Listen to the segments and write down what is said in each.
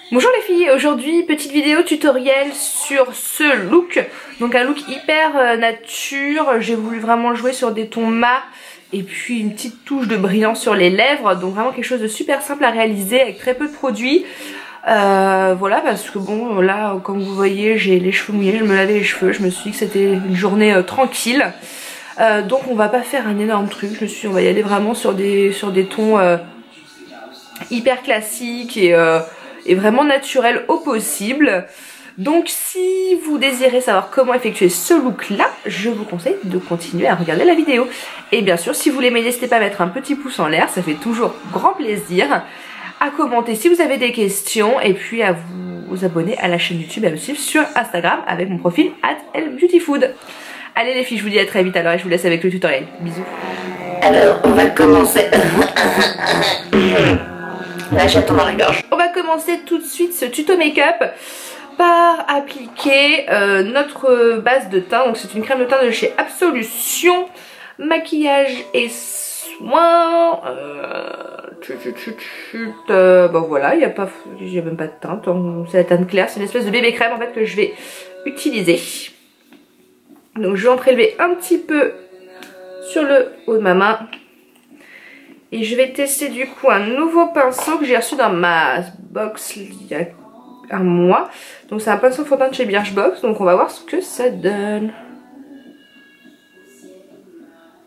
Bonjour les filles, aujourd'hui petite vidéo tutoriel sur ce look. Donc un look hyper nature, j'ai voulu vraiment jouer sur des tons mat et puis une petite touche de brillance sur les lèvres. Donc vraiment quelque chose de super simple à réaliser avec très peu de produits. Voilà, parce que bon là comme vous voyez j'ai les cheveux mouillés, je me lavais les cheveux, je me suis dit que c'était une journée tranquille. Donc on va pas faire un énorme truc, je me suis dit on va y aller vraiment sur des tons hyper classiques et vraiment naturel au possible. Donc si vous désirez savoir comment effectuer ce look là, je vous conseille de continuer à regarder la vidéo. Et bien sûr si vous l'aimez, n'hésitez pas à mettre un petit pouce en l'air, ça fait toujours grand plaisir. À commenter si vous avez des questions et puis à vous abonner à la chaîne YouTube et à me suivre sur Instagram avec mon profil @lbeautyfood. Allez les filles, je vous dis à très vite alors et je vous laisse avec le tutoriel. Bisous. Alors on va commencer. Là j'attends dans la gorge. On va commencer tout de suite ce tuto make-up par appliquer notre base de teint. Donc c'est une crème de teint de chez Absolution. Maquillage et soins. Bon voilà, il n'y a pas, j'ai même pas de teinte. C'est la teinte claire, c'est une espèce de bébé crème en fait que je vais utiliser. Donc je vais en prélever un petit peu sur le haut de ma main. Et je vais tester du coup un nouveau pinceau que j'ai reçu dans ma box il y a un mois. Donc c'est un pinceau fond de teint de chez Birchbox. Donc on va voir ce que ça donne.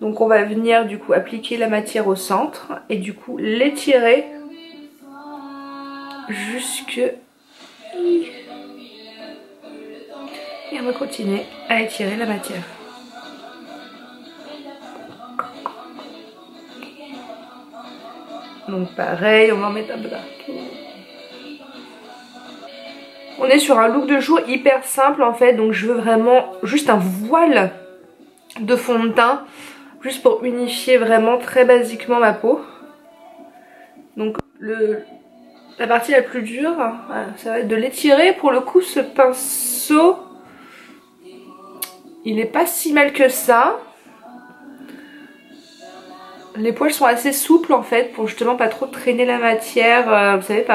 Donc on va venir du coup appliquer la matière au centre. Et du coup l'étirer jusque... Et on va continuer à étirer la matière. Donc pareil, on va en mettre un peu partout. On est sur un look de jour hyper simple en fait. Donc je veux vraiment juste un voile de fond de teint. Juste pour unifier vraiment très basiquement ma peau. Donc la partie la plus dure, voilà, ça va être de l'étirer. Pour le coup ce pinceau, il est pas si mal que ça. Les poils sont assez souples en fait pour justement pas trop traîner la matière, vous savez,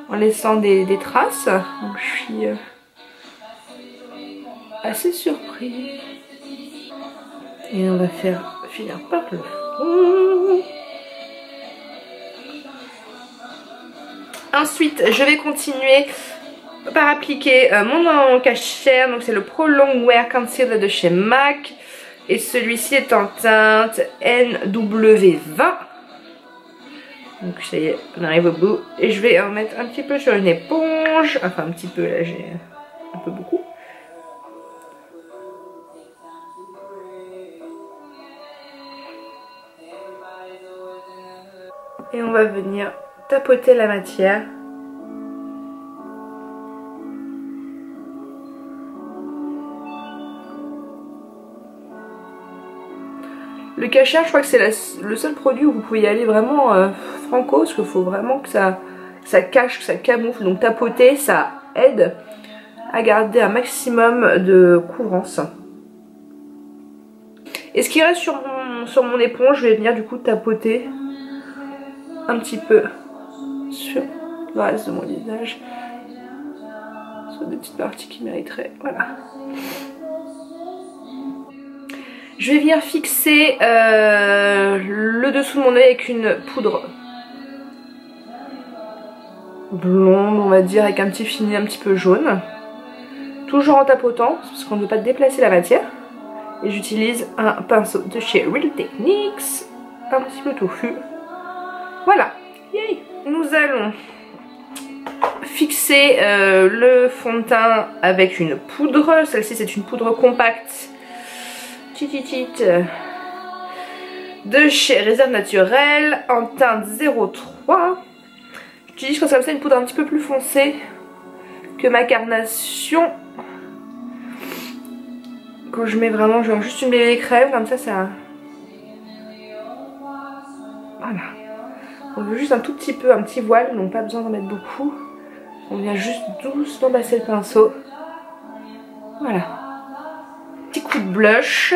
en laissant des traces. Donc je suis assez surprise. Et on va finir par le fond. Ensuite je vais continuer par appliquer mon cache-cerne. Donc c'est le Pro Long Wear Concealer de chez MAC. Et celui-ci est en teinte NW20. Donc ça y est, on arrive au bout. Et je vais en mettre un petit peu sur une éponge. Enfin un petit peu, là j'ai un peu beaucoup. Et on va venir tapoter la matière. Le cache-cerne, je crois que c'est le seul produit où vous pouvez y aller vraiment franco, parce qu'il faut vraiment que ça cache, que ça camoufle. Donc tapoter, ça aide à garder un maximum de couvrance. Et ce qui reste sur mon éponge, je vais venir du coup tapoter un petit peu sur le reste de mon visage. Sur des petites parties qui mériteraient, voilà. Je vais venir fixer le dessous de mon œil avec une poudre blonde, on va dire, avec un petit fini un petit peu jaune. Toujours en tapotant, parce qu'on ne veut pas déplacer la matière. Et j'utilise un pinceau de chez Real Techniques, un petit peu touffu. Voilà. Yay. Nous allons fixer le fond de teint avec une poudre. Celle-ci c'est une poudre compacte de chez Réserve Naturelle en teinte 03. J'utilise comme ça une poudre un petit peu plus foncée que ma carnation. Quand je mets vraiment genre juste une bébé crème comme ça, voilà. On veut juste un tout petit peu, un petit voile, donc pas besoin d'en mettre beaucoup. On vient juste doucement passer le pinceau. Voilà. Petit coup de blush.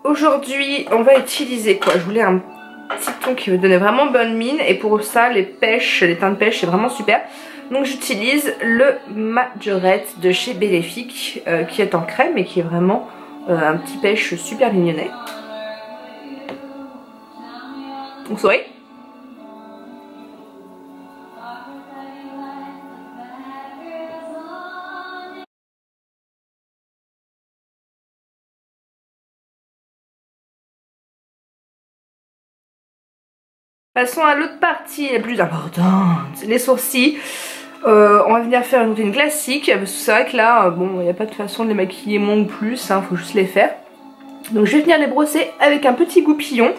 Aujourd'hui on va utiliser quoi? Je voulais un petit ton qui veut donner vraiment bonne mine. Et pour ça, les teintes de pêche, c'est vraiment super. Donc j'utilise le Majorette de chez Béléfique qui est en crème et qui est vraiment un petit pêche super mignonnet. Vous saurez. Passons à l'autre partie la plus importante, les sourcils. On va venir faire une routine classique, parce que c'est vrai que là, bon, il n'y a pas de façon de les maquiller moins ou plus, hein, faut juste les faire. Donc je vais venir les brosser avec un petit goupillon.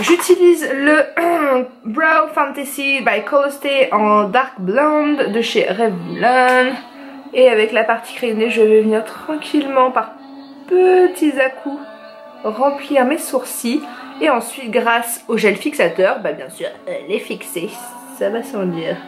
J'utilise le Brow Fantasy by Colorstay en Dark Blonde de chez Revlon. Et avec la partie crayonnée, je vais venir tranquillement par petits à-coups remplir mes sourcils. Et ensuite, grâce au gel fixateur, bah bien sûr, les fixer, ça va sans dire.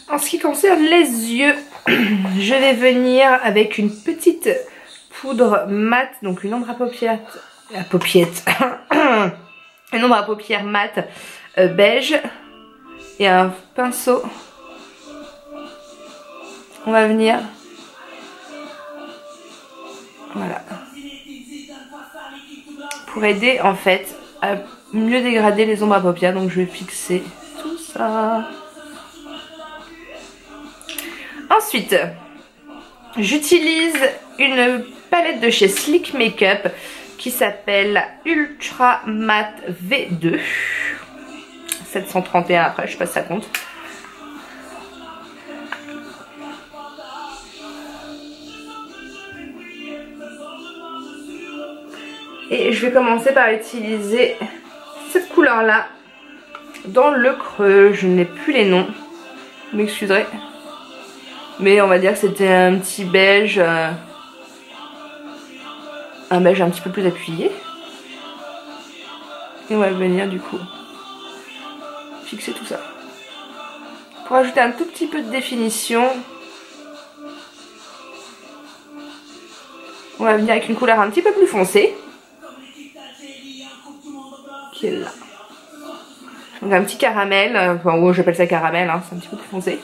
En ce qui concerne les yeux, je vais venir avec une petite poudre mat, donc une ombre à paupières, une ombre à paupières mat beige et un pinceau. On va venir, voilà, pour aider en fait à mieux dégrader les ombres à paupières. Donc je vais fixer tout ça. Ensuite, j'utilise une palette de chez Sleek Makeup qui s'appelle Ultra Matte V2. 731 après, je sais pas si ça compte. Et je vais commencer par utiliser cette couleur là dans le creux. Je n'ai plus les noms, vous m'excuserez. Mais on va dire que c'était un petit beige, un beige un petit peu plus appuyé. Et on va venir du coup fixer tout ça. Pour ajouter un tout petit peu de définition, on va venir avec une couleur un petit peu plus foncée. Qui est là. Donc un petit caramel, enfin en gros j'appelle ça caramel, hein, c'est un petit peu plus foncé.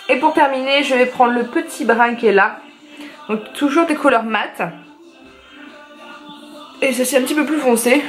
Et pour terminer, je vais prendre le petit brin qui est là. Donc toujours des couleurs mat. Et ceci un petit peu plus foncé.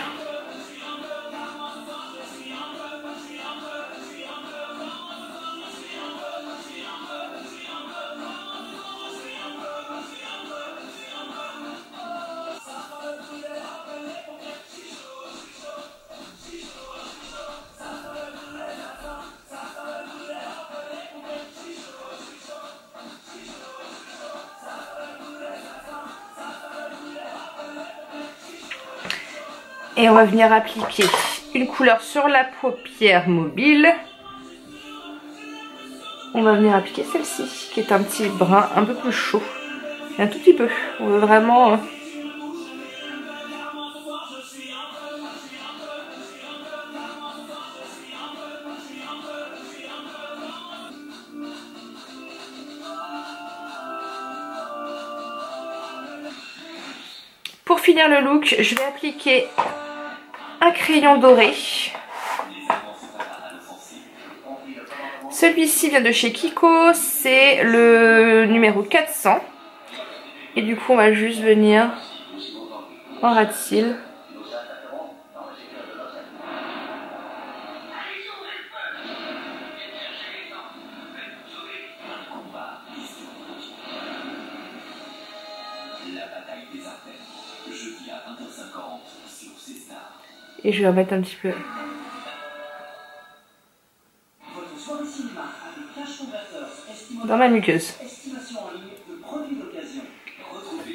Et on va venir appliquer une couleur sur la paupière mobile. On va venir appliquer celle-ci, qui est un petit brun un peu plus chaud. Un tout petit peu. On veut vraiment... Pour finir le look, je vais appliquer un crayon doré. Celui-ci vient de chez Kiko, c'est le numéro 400. Et du coup on va juste venir en ras de cils. Et je vais en mettre un petit peu dans ma muqueuse.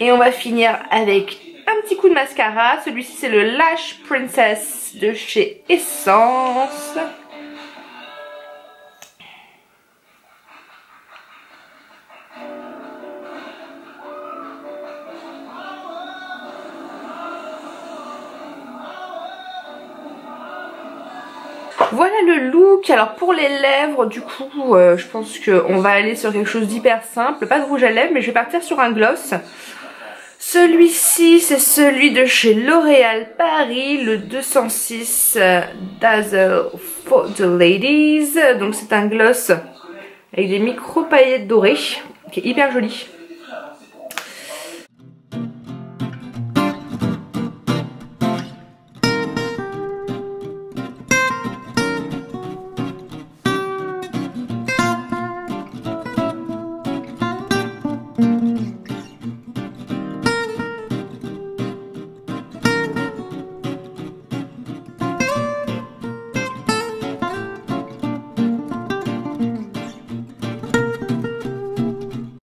Et on va finir avec un petit coup de mascara. Celui-ci c'est le Lash Princess de chez Essence. Voilà le look. Alors pour les lèvres, du coup, je pense qu'on va aller sur quelque chose d'hyper simple. Pas de rouge à lèvres, mais je vais partir sur un gloss. Celui-ci, c'est celui de chez L'Oréal Paris, le 206 Dazzle for the Ladies. Donc c'est un gloss avec des micro paillettes dorées, qui est hyper joli.